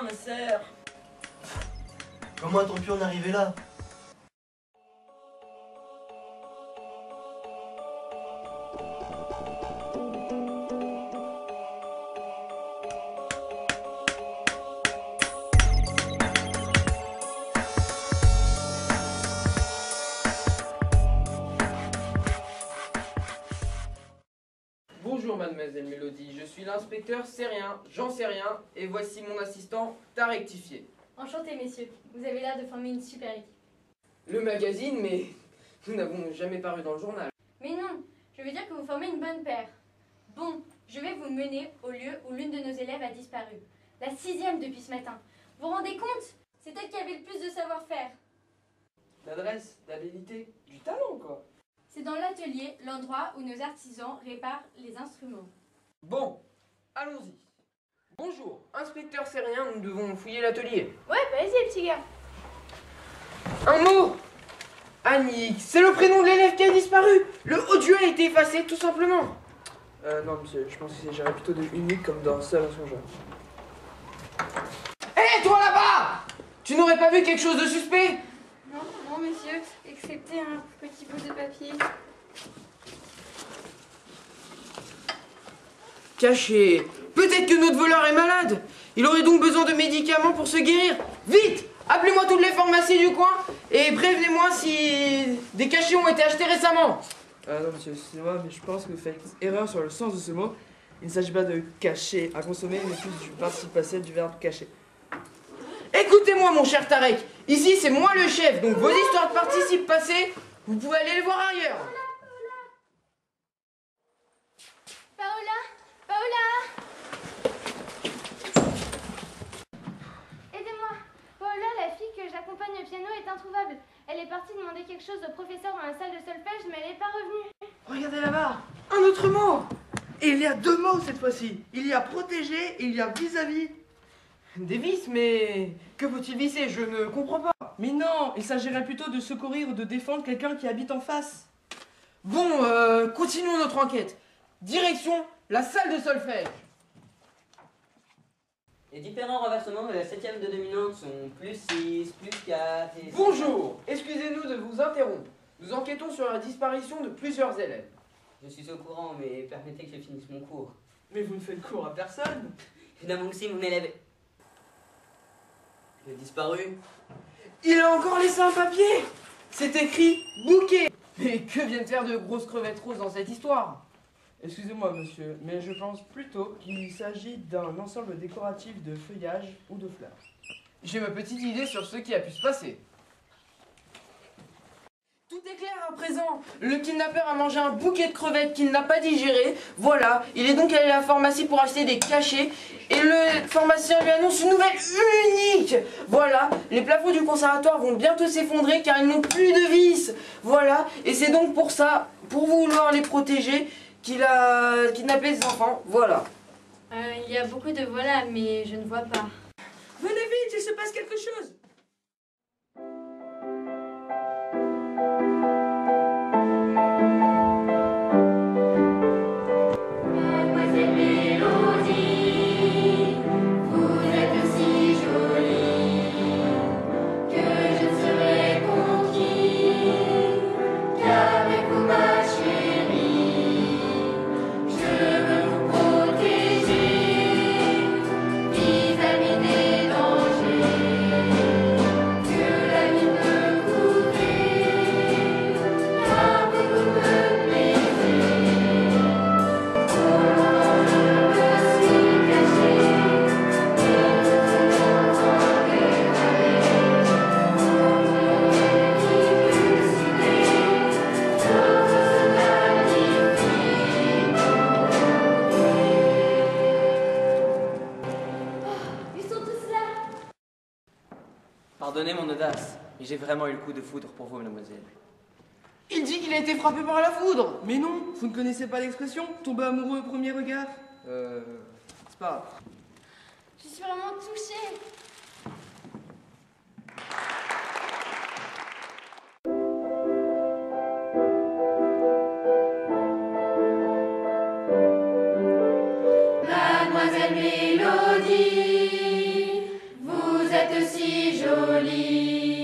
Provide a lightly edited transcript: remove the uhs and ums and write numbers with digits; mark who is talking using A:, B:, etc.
A: ma sœur.
B: Comment a-t-on pu en arriver là?
C: Bonjour mademoiselle Mélodie, je suis l'inspecteur Sérien, j'en sais rien, et voici mon assistant, t'as rectifié.
D: Enchanté messieurs, vous avez l'air de former une super équipe.
C: Le magazine, mais nous n'avons jamais paru dans le journal.
D: Mais non, je veux dire que vous formez une bonne paire. Bon, je vais vous mener au lieu où l'une de nos élèves a disparu. La 6e depuis ce matin. Vous vous rendez compte? C'est elle qui avait le plus de savoir-faire.
C: L'adresse, l'habilité, du talent quoi.
D: C'est dans l'atelier, l'endroit où nos artisans réparent les instruments.
C: Bon, allons-y. Bonjour, inspecteur Sérien, nous devons fouiller l'atelier.
D: Ouais, bah vas-y petit gars.
C: Un mot! Annick, c'est le prénom de l'élève qui a disparu. Le audio a été effacé, tout simplement. Non, monsieur, je pense qu'il s'agirait plutôt de unique comme dans Seul en son genre. Hé, toi là-bas! Tu n'aurais pas vu quelque chose de suspect?
D: Non, non monsieur, excepté un petit bout de papier.
C: Caché. Peut-être que notre voleur est malade. Il aurait donc besoin de médicaments pour se guérir. Vite! Appelez-moi toutes les pharmacies du coin et prévenez-moi si des cachets ont été achetés récemment.
E: Non monsieur, excusez-moi, mais je pense que vous faites erreur sur le sens de ce mot. Il ne s'agit pas de cacher à consommer, mais plus du participe passé du verbe cacher.
C: Écoutez-moi mon cher Tarek, ici c'est moi le chef, donc vos histoires de participe passé, vous pouvez aller les voir ailleurs.
D: Paola, Paola! Aidez-moi. Paola, la fille que j'accompagne au piano, est introuvable. Elle est partie demander quelque chose au professeur dans la salle de solfège, mais elle n'est pas revenue.
B: Regardez là-bas, un autre mot. Et il y a deux mots cette fois-ci. Il y a protégé et il y a vis-à-vis.
C: Des vis, mais que faut-il visser? Je ne comprends pas.
E: Mais non, il s'agirait plutôt de secourir ou de défendre quelqu'un qui habite en face.
C: Bon, continuons notre enquête. Direction la salle de solfège.
A: Les différents renversements de la 7e de dominante sont +6, +4 et...
C: Bonjour, excusez-nous de vous interrompre. Nous enquêtons sur la disparition de plusieurs élèves.
A: Je suis au courant, mais permettez que je finisse mon cours.
E: Mais vous ne faites cours à personne.
A: Évidemment que si, mon élève... Il a disparu.
C: Il a encore laissé un papier. C'est écrit bouquet. Mais que viennent faire de grosses crevettes roses dans cette histoire?
E: Excusez-moi monsieur, mais je pense plutôt qu'il s'agit d'un ensemble décoratif de feuillages ou de fleurs.
C: J'ai ma petite idée sur ce qui a pu se passer. Tout est clair à présent. Le kidnappeur a mangé un bouquet de crevettes qu'il n'a pas digéré. Voilà, il est donc allé à la pharmacie pour acheter des cachets. Et le pharmacien lui annonce une nouvelle unique. Voilà, les plafonds du conservatoire vont bientôt s'effondrer car ils n'ont plus de vis. Voilà, et c'est donc pour ça, pour vouloir les protéger, qu'il a kidnappé les enfants. Voilà.
D: Il y a beaucoup de voilà, mais je ne vois pas.
E: Venez vite, il se passe quelque chose.
D: Mademoiselle Mélodie, vous êtes si jolie que je ne serai conquis qu'avec vous ma chérie. Je veux vous protéger vis-à-vis des dangers que la vie peut couvrir car vous me plaisez.
A: Pardonnez mon audace, mais j'ai vraiment eu le coup de foudre pour vous, mademoiselle.
C: Il dit qu'il a été frappé par la foudre.
E: Mais non, vous ne connaissez pas l'expression tomber amoureux au premier regard? C'est pas grave.
D: Je suis vraiment touchée. Mademoiselle Mélodie,
F: êtes si jolie.